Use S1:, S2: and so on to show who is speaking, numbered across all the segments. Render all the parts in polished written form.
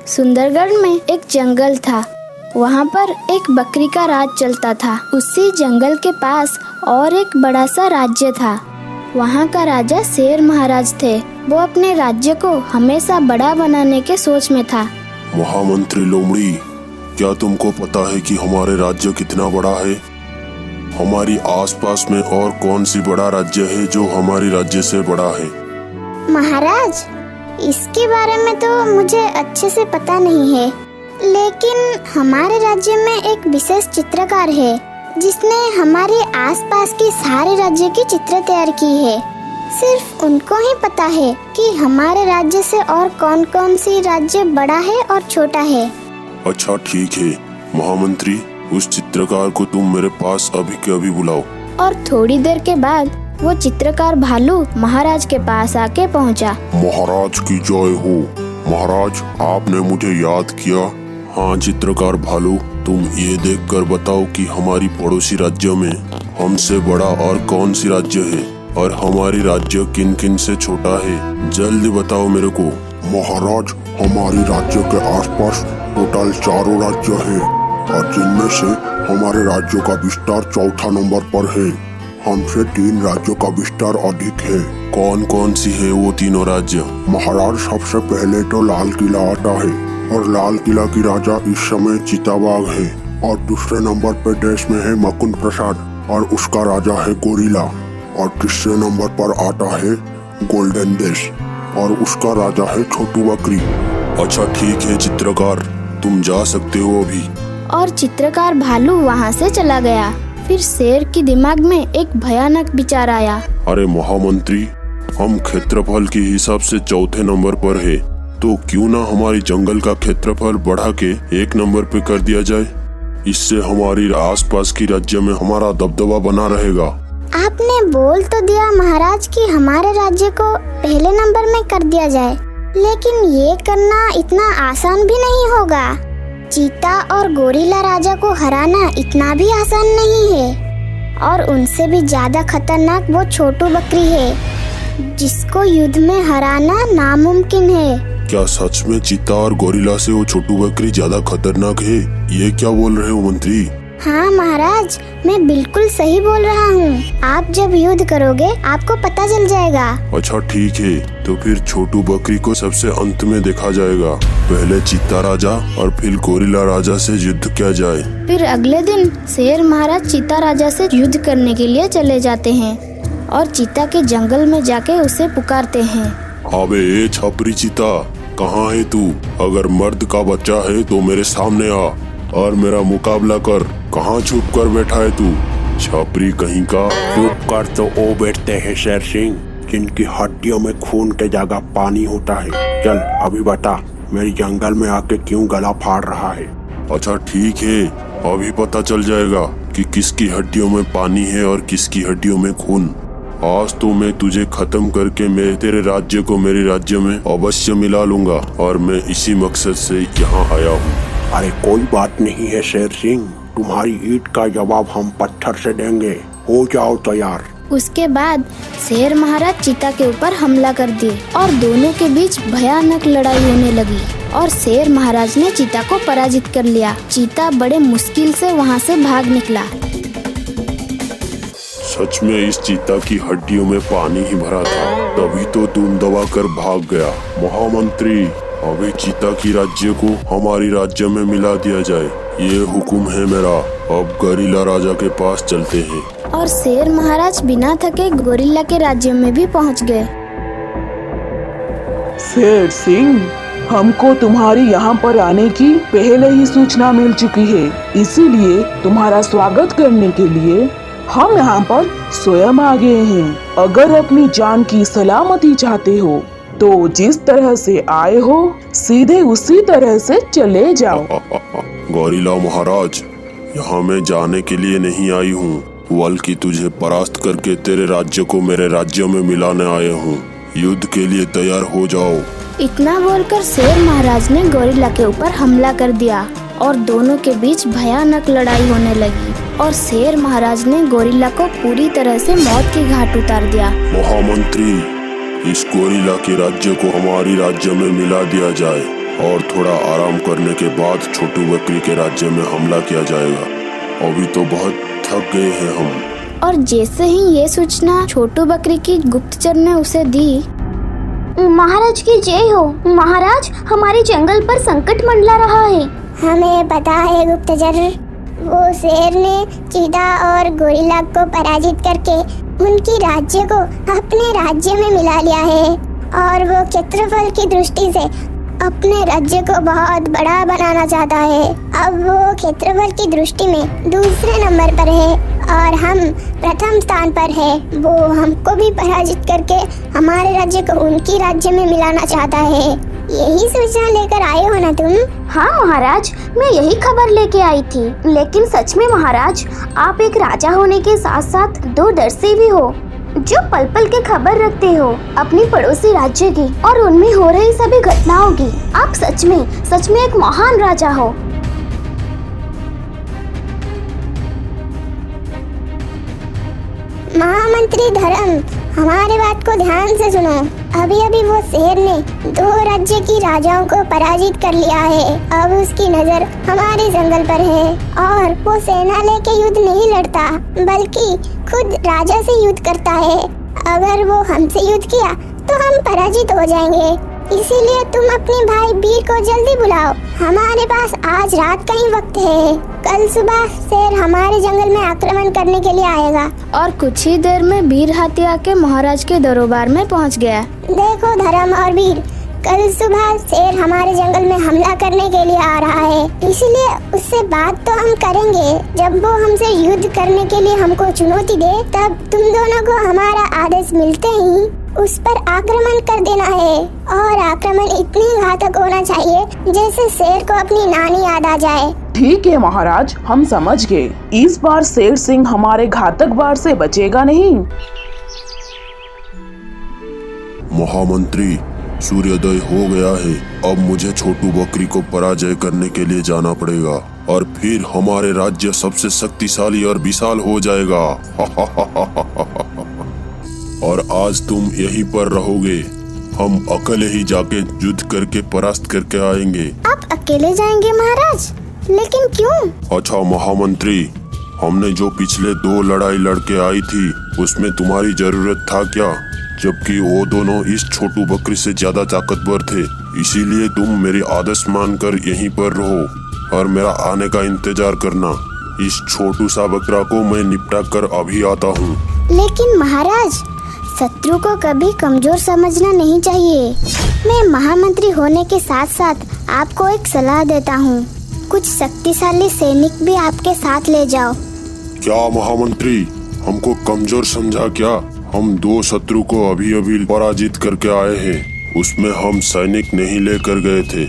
S1: सुंदरगढ़ में एक जंगल था। वहाँ पर एक बकरी का राज चलता था। उसी जंगल के पास और एक बड़ा सा राज्य था। वहाँ का राजा शेर महाराज थे। वो अपने राज्य को हमेशा बड़ा बनाने के सोच में था।
S2: महामंत्री लोमड़ी, क्या तुमको पता है कि हमारे राज्य कितना बड़ा है? हमारी आसपास में और कौन सी बड़ा राज्य है जो हमारे राज्य से बड़ा है?
S3: महाराज, इसके बारे में तो मुझे अच्छे से पता नहीं है, लेकिन हमारे राज्य में एक विशेष चित्रकार है जिसने हमारे आसपास के सारे राज्य की चित्र तैयार की है। सिर्फ उनको ही पता है कि हमारे राज्य से और कौन कौन सी राज्य बड़ा है और छोटा है।
S2: अच्छा ठीक है महामंत्री, उस चित्रकार को तुम मेरे पास अभी के अभी बुलाओ।
S1: और थोड़ी देर के बाद वो चित्रकार भालू महाराज के पास आके पहुँचा।
S2: महाराज की जय हो। महाराज, आपने मुझे याद किया। हाँ चित्रकार भालू, तुम ये देखकर बताओ कि हमारी पड़ोसी राज्यों में हमसे बड़ा और कौन सी राज्य है और हमारी राज्य किन किन से छोटा है। जल्दी बताओ मेरे को। महाराज, हमारी राज्य के आसपास टोटल 4 राज्य है और जिनमें से हमारे राज्यों का विस्तार 4था नंबर पर है। हमसे 3 राज्यों का विस्तार अधिक है। कौन कौन सी है वो तीनों राज्य? महाराज, सबसे पहले तो लाल किला आता है और लाल किला की राजा इस समय चिताबाग है। और दूसरे नंबर पे देश में है मुकुंद प्रसाद और उसका राजा है गोरिल्ला। और तीसरे नंबर पर आता है गोल्डन देश और उसका राजा है छोटू बकरी। अच्छा ठीक है चित्रकार, तुम जा सकते हो अभी।
S1: और चित्रकार भालू वहाँ से चला गया। फिर शेर के दिमाग में एक भयानक विचार आया।
S2: अरे महामंत्री, हम क्षेत्रफल के हिसाब से 4थे नंबर पर है, तो क्यों ना हमारी जंगल का क्षेत्रफल बढ़ा के 1 नंबर पे कर दिया जाए। इससे हमारी आसपास की राज्य में हमारा दबदबा बना रहेगा।
S3: आपने बोल तो दिया महाराज कि हमारे राज्य को पहले नंबर में कर दिया जाए, लेकिन ये करना इतना आसान भी नहीं होगा। चीता और गोरिल्ला राजा को हराना इतना भी आसान नहीं है। और उनसे भी ज्यादा खतरनाक वो छोटू बकरी है जिसको युद्ध में हराना नामुमकिन है।
S2: क्या सच में चीता और गोरिल्ला से वो छोटू बकरी ज्यादा खतरनाक है? ये क्या बोल रहे हो मंत्री?
S3: हाँ महाराज, मैं बिल्कुल सही बोल रहा हूँ। आप जब युद्ध करोगे आपको पता चल जाएगा।
S2: अच्छा ठीक है, तो फिर छोटू बकरी को सबसे अंत में देखा जाएगा। पहले चीता राजा और फिर गोरिल्ला राजा से युद्ध किया जाए।
S1: फिर अगले दिन शेर महाराज चीता राजा से युद्ध करने के लिए चले जाते हैं और चीता के जंगल में जाके उसे पुकारते हैं।
S2: अबे ए छपरी चीता, कहाँ है तू? अगर मर्द का बच्चा है तो मेरे सामने आ और मेरा मुकाबला कर। कहाँ छुप कर बैठा है तू, छपरी कहीं का?
S4: चुप कर तो वो बैठते हैं शेर सिंह जिनकी हड्डियों में खून के जगह पानी होता है। चल अभी बता, मेरी जंगल में आके क्यों गला फाड़ रहा है?
S2: अच्छा ठीक है, अभी पता चल जाएगा कि किसकी हड्डियों में पानी है और किसकी हड्डियों में खून। आज तो मैं तुझे खत्म करके मैं तेरे राज्य को मेरे राज्य में अवश्य मिला लूंगा और मैं इसी मकसद से यहाँ आया हूँ।
S4: अरे कोई बात नहीं है शेर सिंह, तुम्हारी ईंट का जवाब हम पत्थर से देंगे। हो जाओ तैयार।
S1: उसके बाद शेर महाराज चीता के ऊपर हमला कर दिए और दोनों के बीच भयानक लड़ाई होने लगी और शेर महाराज ने चीता को पराजित कर लिया। चीता बड़े मुश्किल से वहाँ से भाग निकला।
S2: सच में इस चीता की हड्डियों में पानी ही भरा था, तभी तो तुम दबा कर भाग गया। महामंत्री, अभी चीता की राज्य को हमारी राज्य में मिला दिया जाए, ये हुक्म है मेरा। अब गोरिल्ला राजा के पास चलते हैं।
S1: और शेर महाराज बिना थके गोरिल्ला के राज्य में भी पहुंच गए।
S5: शेर सिंह, हमको तुम्हारी यहाँ पर आने की पहले ही सूचना मिल चुकी है, इसीलिए तुम्हारा स्वागत करने के लिए हम यहाँ पर स्वयं आ गए हैं। अगर अपनी जान की सलामती चाहते हो तो जिस तरह से आए हो सीधे उसी तरह से चले जाओ।
S2: गोरिल्ला महाराज, यहाँ मैं जाने के लिए नहीं आई हूँ, बल्कि तुझे परास्त करके तेरे राज्य को मेरे राज्य में मिलाने आया हूँ। युद्ध के लिए तैयार हो जाओ।
S1: इतना बोलकर शेर महाराज ने गोरिल्ला के ऊपर हमला कर दिया और दोनों के बीच भयानक लड़ाई होने लगी और शेर महाराज ने गोरिल्ला को पूरी तरह से मौत के घाट उतार दिया।
S2: महामंत्री, इस गोरिल्ला के राज्य को हमारी राज्य में मिला दिया जाए और थोड़ा आराम करने के बाद छोटू बकरी के राज्य में हमला किया जाएगा। अभी तो बहुत थक गए हैं हम।
S1: और जैसे ही ये सूचना छोटू बकरी की गुप्तचर ने उसे दी।
S3: महाराज की जय हो। महाराज, हमारे जंगल पर संकट मंडरा रहा है। हमें पता है गुप्तचर, वो शेर ने चीता और गोरिल्ला को पराजित करके उनकी राज्य को अपने राज्य में मिला लिया है और वो क्षेत्रफल की दृष्टि से अपने राज्य को बहुत बड़ा बनाना चाहता है। अब वो क्षेत्रफल की दृष्टि में दूसरे नंबर पर है और हम प्रथम स्थान पर है। वो हमको भी पराजित करके हमारे राज्य को उनकी राज्य में मिलाना चाहता है। यही सूचना लेकर आए हो ना तुम?
S6: हाँ महाराज, मैं यही खबर लेके आई थी। लेकिन सच में महाराज, आप एक राजा होने के साथ साथ दूरदर्शी भी हो, जो पल पल के खबर रखते हो अपनी पड़ोसी राज्य की और उनमें हो रही सभी घटनाओं की। आप सच में एक महान राजा हो।
S3: महामंत्री धर्म, हमारे बात को ध्यान से सुनो। अभी अभी वो शेर ने 2 राज्य की राजाओं को पराजित कर लिया है। अब उसकी नजर हमारे जंगल पर है और वो सेना लेके युद्ध नहीं लड़ता, बल्कि खुद राजा से युद्ध करता है। अगर वो हमसे युद्ध किया तो हम पराजित हो जाएंगे। इसीलिए तुम अपने भाई वीर को जल्दी बुलाओ। हमारे पास आज रात का ही वक्त है। कल सुबह शेर हमारे जंगल में आक्रमण करने के लिए आएगा।
S1: और कुछ ही देर में वीर हाथी आके महाराज के दरबार में पहुंच गया।
S3: देखो धर्म और वीर, कल सुबह शेर हमारे जंगल में हमला करने के लिए आ रहा है। इसलिए उससे बात तो हम करेंगे। जब वो हमसे युद्ध करने के लिए हमको चुनौती दे, तब तुम दोनों को हमारा आदेश मिलते ही उस पर आक्रमण कर देना है। और आक्रमण इतनी घातक होना चाहिए जैसे शेर को अपनी नानी याद आ जाए।
S5: ठीक है महाराज, हम समझ गए। इस बार शेर सिंह हमारे घातक वार से बचेगा नहीं।
S2: महामंत्री, सूर्योदय हो गया है। अब मुझे छोटू बकरी को पराजय करने के लिए जाना पड़ेगा और फिर हमारे राज्य सबसे शक्तिशाली और विशाल हो जाएगा। और आज तुम यहीं पर रहोगे। हम अकेले ही जाके युद्ध करके परास्त करके आएंगे।
S3: आप अकेले जाएंगे महाराज? लेकिन क्यों?
S2: अच्छा महामंत्री, हमने जो पिछले 2 लड़ाई लड़के आई थी उसमें तुम्हारी जरूरत था क्या? जबकि वो दोनों इस छोटू बकरी से ज्यादा ताकतवर थे। इसीलिए तुम मेरे आदेश मानकर यहीं पर रहो और मेरा आने का इंतजार करना। इस छोटू सा बकरा को मैं निपटा कर अभी आता हूँ।
S3: लेकिन महाराज, शत्रु को कभी कमजोर समझना नहीं चाहिए। मैं महामंत्री होने के साथ साथ आपको एक सलाह देता हूँ। कुछ शक्तिशाली सैनिक भी आपके साथ ले जाओ।
S2: क्या महामंत्री, हमको कमजोर समझा क्या? हम 2 शत्रु को अभी अभी पराजित करके आए हैं। उसमें हम सैनिक नहीं लेकर गए थे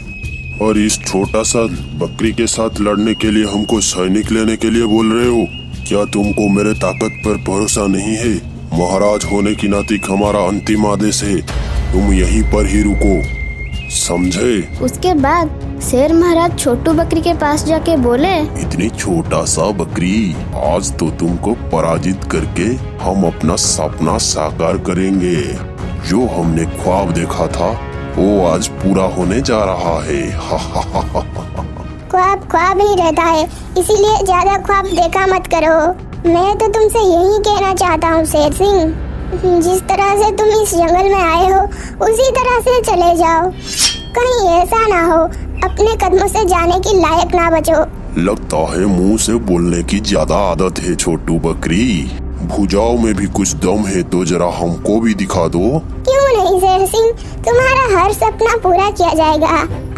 S2: और इस छोटा सा बकरी के साथ लड़ने के लिए हमको सैनिक लेने के लिए बोल रहे हो? क्या तुमको मेरे ताकत पर भरोसा नहीं है? महाराज होने की नाते हमारा अंतिम आदेश है, तुम यहीं पर ही रुको, समझे?
S1: उसके बाद शेर महाराज छोटू बकरी के पास जाके बोले,
S2: इतनी छोटा सा बकरी, आज तो तुमको पराजित करके हम अपना सपना साकार करेंगे। जो हमने ख्वाब देखा था वो आज पूरा होने जा रहा है।
S3: ख्वाब ही रहता है, इसीलिए ज्यादा ख्वाब देखा मत करो। मैं तो तुमसे यही कहना चाहता हूँ शेर सिंह, जिस तरह से तुम इस जंगल में आए हो उसी तरह से चले जाओ। कहीं ऐसा ना हो अपने कदमों से जाने की लायक ना बचो।
S2: लगता है मुंह से बोलने की ज्यादा आदत है छोटू बकरी। भुजाओं में भी कुछ दम है तो जरा हमको भी दिखा दो।
S3: क्यों नहीं शेर सिंह, तुम्हारा हर सपना पूरा किया जाएगा।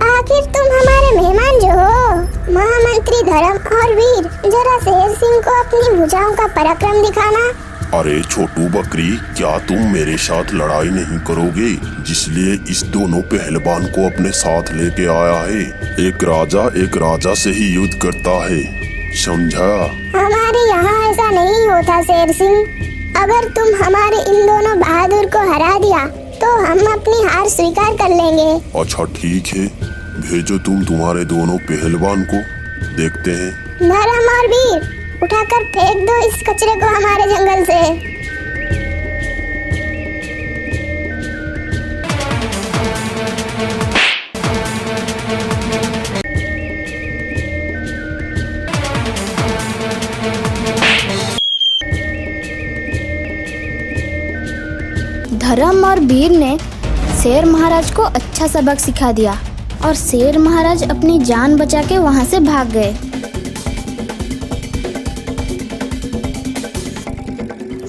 S3: आखिर तुम हमारे मेहमान जो हो। महामंत्री धर्म और वीर, जरा शेर सिंह को अपनी भुजाओं का पराक्रम दिखाना।
S2: अरे छोटू बकरी, क्या तुम मेरे साथ लड़ाई नहीं करोगे? जिसलिए इस दोनों पहलवान को अपने साथ लेके आया है। एक राजा से ही युद्ध करता है, समझा?
S3: हमारे यहाँ ऐसा नहीं होता शेर सिंह। अगर तुम हमारे इन दोनों बहादुर को हरा दिया तो हम अपनी हार स्वीकार कर लेंगे।
S2: अच्छा ठीक है, भेजो तुम तुम्हारे दोनों पहलवान को, देखते हैं।
S3: धर्म और वीर, उठाकर फेंक दो इस कचरे को हमारे जंगल से।
S1: वीर ने शेर महाराज को अच्छा सबक सिखा दिया और शेर महाराज अपनी जान बचा के वहाँ से भाग गए।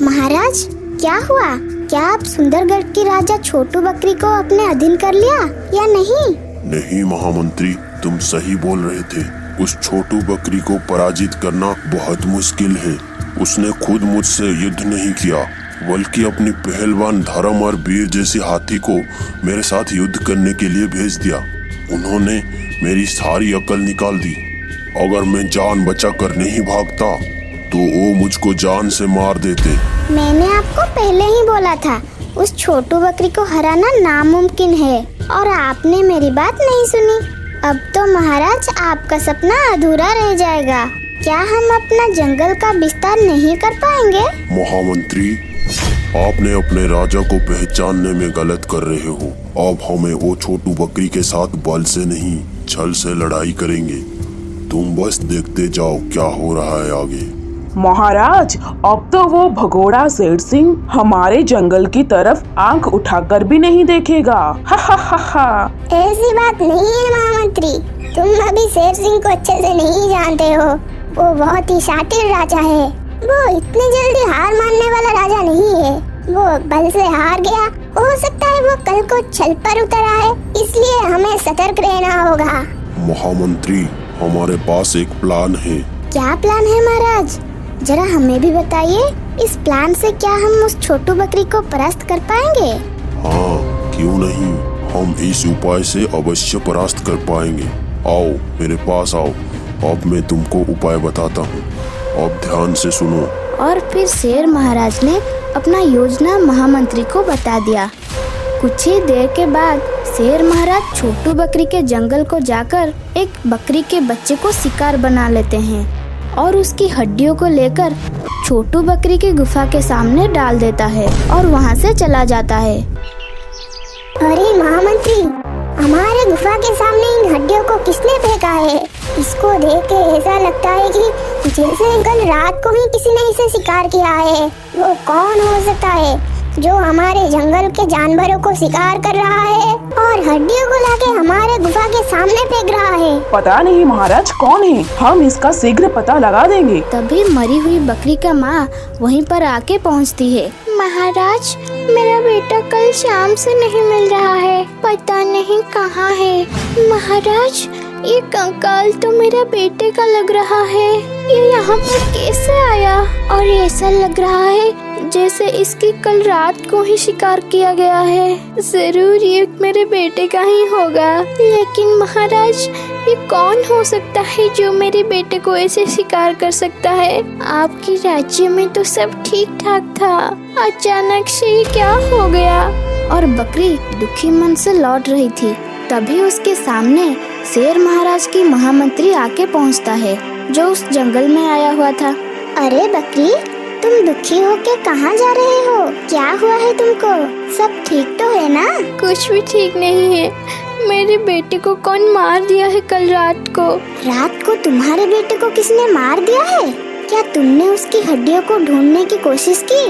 S3: महाराज क्या हुआ? क्या आप सुंदरगढ़ की राजा छोटू बकरी को अपने अधीन कर लिया या नहीं?
S2: नहीं महामंत्री, तुम सही बोल रहे थे। उस छोटू बकरी को पराजित करना बहुत मुश्किल है। उसने खुद मुझसे युद्ध नहीं किया, बल्कि अपनी पहलवान धर्म और वीर जैसे हाथी को मेरे साथ युद्ध करने के लिए भेज दिया। उन्होंने मेरी सारी अकल निकाल दी। अगर मैं जान बचा कर नहीं भागता तो वो मुझको जान से मार देते।
S3: मैंने आपको पहले ही बोला था, उस छोटू बकरी को हराना नामुमकिन है और आपने मेरी बात नहीं सुनी। अब तो महाराज आपका सपना अधूरा रह जाएगा। क्या हम अपना जंगल का विस्तार नहीं कर पाएंगे?
S2: महामंत्री, आपने अपने राजा को पहचानने में गलत कर रहे हो। अब हमें वो छोटू बकरी के साथ बल से नहीं, छल से लड़ाई करेंगे। तुम बस देखते जाओ क्या हो रहा है आगे।
S5: महाराज, अब तो वो भगोड़ा शेर सिंह हमारे जंगल की तरफ आंख उठाकर भी नहीं देखेगा। हा हा हा हा।
S3: ऐसी बात नहीं है महामंत्री, तुम अभी शेर सिंह को अच्छे से नहीं जानते हो। वो बहुत ही शातिर राजा है। वो इतनी जल्दी हार मानने वाला राजा नहीं है। वो बल से हार गया, हो सकता है वो कल को छल पर उतर आए, इसलिए हमें सतर्क रहना होगा।
S2: महामंत्री, हमारे पास एक प्लान है।
S3: क्या प्लान है महाराज? जरा हमें भी बताइए। इस प्लान से क्या हम उस छोटू बकरी को परास्त कर पाएंगे?
S2: हाँ, क्यों नहीं, हम इस उपाय से अवश्य परास्त कर पाएंगे। आओ मेरे पास आओ, अब मैं तुमको उपाय बताता हूँ। अब ध्यान से सुनो।
S1: और फिर शेर महाराज ने अपना योजना महामंत्री को बता दिया। कुछ ही देर के बाद शेर महाराज छोटू बकरी के जंगल को जाकर एक बकरी के बच्चे को शिकार बना लेते हैं और उसकी हड्डियों को लेकर छोटू बकरी की गुफा के सामने डाल देता है और वहाँ से चला जाता है।
S3: अरे महामंत्री, हमारे गुफा के सामने इन हड्डियों को किसने फेंका है? इसको देख के ऐसा लगता है कि जैसे कल रात को ही किसी ने इसे शिकार किया है। वो कौन हो सकता है जो हमारे जंगल के जानवरों को शिकार कर रहा है और हड्डियों को लाके हमारे गुफा के सामने फेंक रहा है?
S5: पता नहीं महाराज कौन है, हम इसका शीघ्र पता लगा देंगे।
S1: तभी मरी हुई बकरी का माँ वहीं पर आके पहुँचती है। महाराज, मेरा बेटा कल शाम से नहीं मिल रहा है, पता नहीं कहाँ है। महाराज, ये कंकाल तो मेरा बेटे का लग रहा है। ये यहाँ पर कैसे आया? और ऐसा लग रहा है जैसे इसकी कल रात को ही शिकार किया गया है। जरूर ये मेरे बेटे का ही होगा। लेकिन महाराज, ये कौन हो सकता है जो मेरे बेटे को ऐसे शिकार कर सकता है? आपके राज्य में तो सब ठीक ठाक था, अचानक से ये क्या हो गया? और बकरी दुखी मन से लौट रही थी। तभी उसके सामने शेर महाराज की महामंत्री आके पहुंचता है, जो उस जंगल में आया हुआ था।
S3: अरे बकरी, तुम दुखी होके कहाँ जा रहे हो? क्या हुआ है तुमको? सब ठीक तो है ना?
S1: कुछ भी ठीक नहीं है। मेरे बेटे को कौन मार दिया है कल रात को।
S3: रात को तुम्हारे बेटे को किसने मार दिया है? क्या तुमने उसकी हड्डियों को ढूंढने की कोशिश की?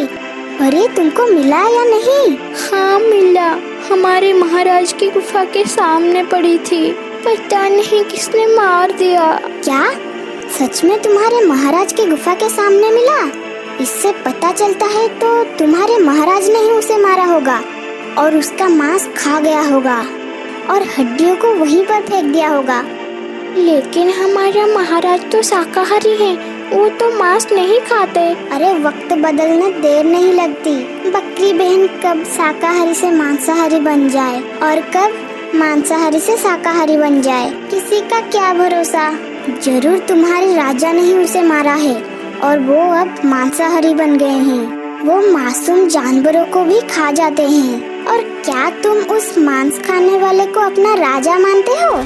S3: अरे तुमको मिला या नहीं?
S1: हाँ मिला, हमारे महाराज की गुफा के सामने पड़ी थी। पता नहीं किसने मार दिया।
S3: क्या सच में तुम्हारे महाराज की गुफा के सामने मिला? इससे पता चलता है तो तुम्हारे महाराज ने ही उसे मारा होगा और उसका मांस खा गया होगा और हड्डियों को वहीं पर फेंक दिया होगा।
S1: लेकिन हमारा महाराज तो शाकाहारी है, वो तो मांस नहीं खाते।
S3: अरे वक्त बदलने देर नहीं लगती। बकरी बहन कब शाकाहारी से मांसाहारी बन जाए और कब मांसाहारी से शाकाहारी बन जाए, किसी का क्या भरोसा। जरूर तुम्हारे राजा ने ही उसे मारा है और वो अब मांसाहारी बन गए हैं। वो मासूम जानवरों को भी खा जाते हैं। और क्या तुम उस मांस खाने वाले को अपना राजा मानते हो?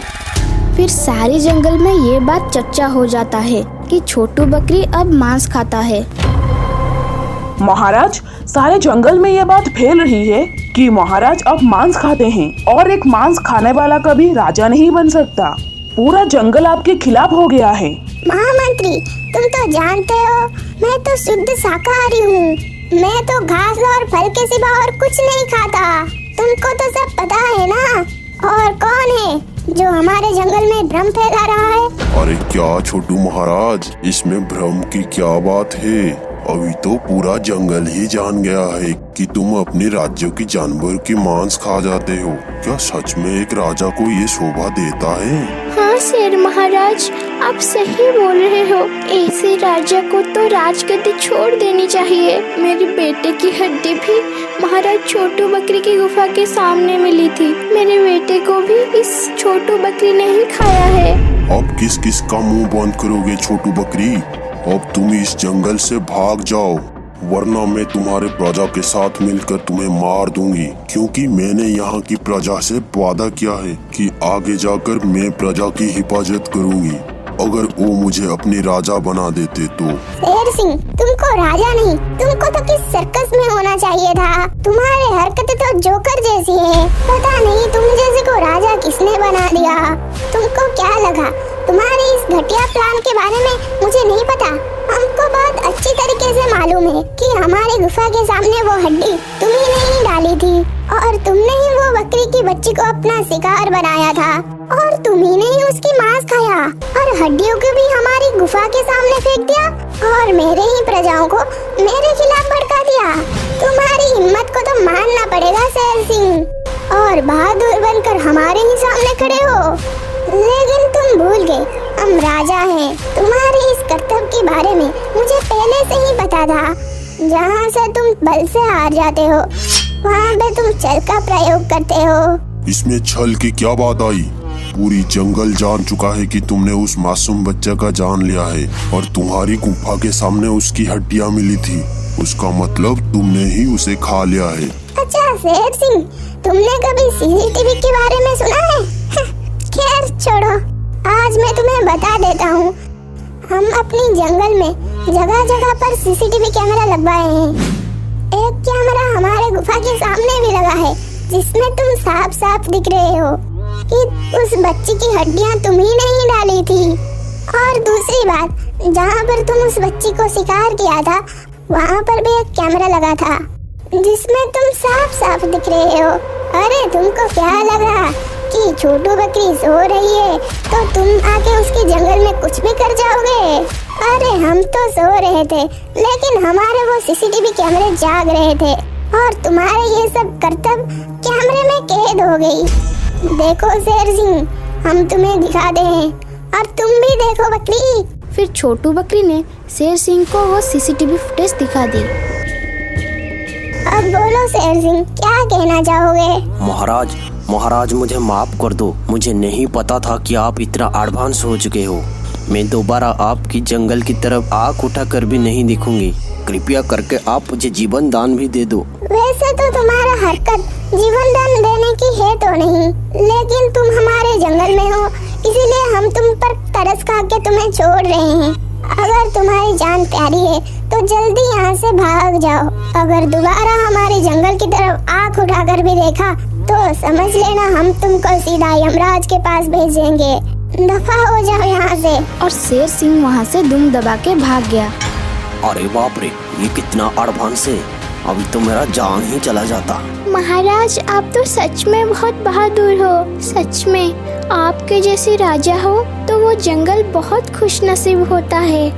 S1: फिर सारे जंगल में ये बात चर्चा हो जाता है कि छोटू बकरी अब मांस खाता है।
S5: महाराज, सारे जंगल में ये बात फैल रही है कि महाराज अब मांस खाते हैं और एक मांस खाने वाला कभी राजा नहीं बन सकता। पूरा जंगल आपके खिलाफ हो गया है।
S3: महामंत्री, तुम तो जानते हो मैं तो शुद्ध शाकाहारी हूँ। मैं तो घास और फल के सिवा और कुछ नहीं खाता। तुमको तो सब पता है ना। और कौन है जो हमारे जंगल में भ्रम फैला रहा है?
S2: अरे क्या छोटू महाराज, इसमें भ्रम की क्या बात है? अभी तो पूरा जंगल ही जान गया है कि तुम अपने राज्य की जानवर की मांस खा जाते हो। क्या सच में एक राजा को ये शोभा देता है?
S1: हाँ शेर महाराज, आप सही बोल रहे हो। ऐसे राजा को तो राजगद्दी छोड़ देनी चाहिए। मेरे बेटे की हड्डी भी महाराज छोटू बकरी की गुफा के सामने मिली थी। मेरे बेटे को भी इस छोटू बकरी ने ही खाया है।
S2: अब किस किस का मुंह बंद करोगे छोटू बकरी? अब तुम इस जंगल से भाग जाओ, वरना मैं तुम्हारे प्रजा के साथ मिलकर तुम्हें मार दूंगी। क्योंकि मैंने यहाँ की प्रजा से वादा किया है कि आगे जाकर मैं प्रजा की हिफाजत करूंगी, अगर वो मुझे अपने राजा बना देते तो।
S3: शेर सिंह, तुमको राजा नहीं, तुमको तो किस सर्कस में होना चाहिए था। तुम्हारी हरकतें तो जोकर जैसी है। पता नहीं तुम जैसे को राजा किसने बना दिया। तुमको क्या लगा तुम्हारे इस घटिया प्लान के बारे में मुझे नहीं पता। हमको बहुत अच्छी तरीके से मालूम है कि हमारी गुफा के सामने वो हड्डी तुम्ही ने ही डाली थी और तुमने ही वो बकरी की बच्ची को अपना शिकार बनाया था और तुम्ही ने ही उसकी मांस खाया और हड्डियों को भी हमारी गुफा के सामने फेंक दिया और मेरे ही प्रजाओं को मेरे खिलाफ भड़का दिया। तुम्हारी हिम्मत को तो मानना पड़ेगा शेर सिंह, और बहादुर बनकर हमारे ही सामने खड़े हो। लेकिन तुम भूल गए हम राजा हैं। तुम्हारे इस कर्तव्य के बारे में मुझे पहले से ही पता था। जहाँ से तुम बल से हार जाते हो वहाँ पे तुम छल का प्रयोग करते हो।
S2: इसमें छल की क्या बात आई? पूरी जंगल जान चुका है कि तुमने उस मासूम बच्चे का जान लिया है और तुम्हारी गुफा के सामने उसकी हड्डियाँ मिली थी। उसका मतलब तुमने ही उसे खा लिया है।
S3: अच्छा शेर सिंह, तुमने कभी सीसीटीवी के बारे में सुना है? खैर छोड़ो, आज मैं तुम्हें बता देता हूँ। हम अपनी जंगल में जगह जगह पर सीसीटीवी कैमरा लगवाए हैं। एक कैमरा हमारे गुफा के सामने भी लगा है जिसमें तुम साफ साफ दिख रहे हो कि उस बच्ची की हड्डियाँ तुम्ही ने ही डाली थी। और दूसरी बात, जहाँ पर तुम उस बच्ची को शिकार किया था वहाँ पर भी एक कैमरा लगा था जिसमें तुम साफ साफ दिख रहे हो। अरे तुमको क्या लगा कि छोटू बकरी सो रही है तो तुम आके उसके जंगल में कुछ भी कर जाओगे? अरे हम तो सो रहे थे लेकिन हमारे वो सीसीटीवी कैमरे जाग रहे थे और तुम्हारे ये सब कर्तव्य कैमरे में कैद हो गई। देखो शेर सिंह, हम तुम्हें दिखा दे और तुम भी देखो बकरी।
S1: फिर छोटू बकरी ने शेर सिंह को वो सीसीटीवी फुटेज दिखा दी।
S3: अब बोलो शेर सिंह, क्या कहना चाहोगे?
S7: महाराज मुझे माफ कर दो। मुझे नहीं पता था कि आप इतना एडवांस हो चुके हो। मैं दोबारा आपकी जंगल की तरफ आँख उठाकर भी नहीं देखूंगी। कृपया करके आप मुझे जीवन दान भी दे दो।
S3: वैसे तो तुम्हारा हरकत जीवन दान देने की है तो नहीं, लेकिन तुम हमारे जंगल में हो इसीलिए हम तुम पर तरस खा के तुम्हें छोड़ रहे हैं। अगर तुम्हारी जान प्यारी है तो जल्दी यहाँ से भाग जाओ। अगर दोबारा हमारे जंगल की तरफ आँख उठाकर भी देखा तो समझ लेना हम तुमको सीधा यमराज के पास भेजेंगे। दफा हो जाओ यहाँ से।
S1: और शेर सिंह वहाँ से दुम दबा के भाग गया।
S7: अरे बाप रे, ये कितना एडवांस है। अभी तो मेरा जान ही चला जाता।
S1: महाराज, आप तो सच में बहुत बहादुर हो। सच में आपके जैसे राजा हो तो वो जंगल बहुत खुश नसीब होता है।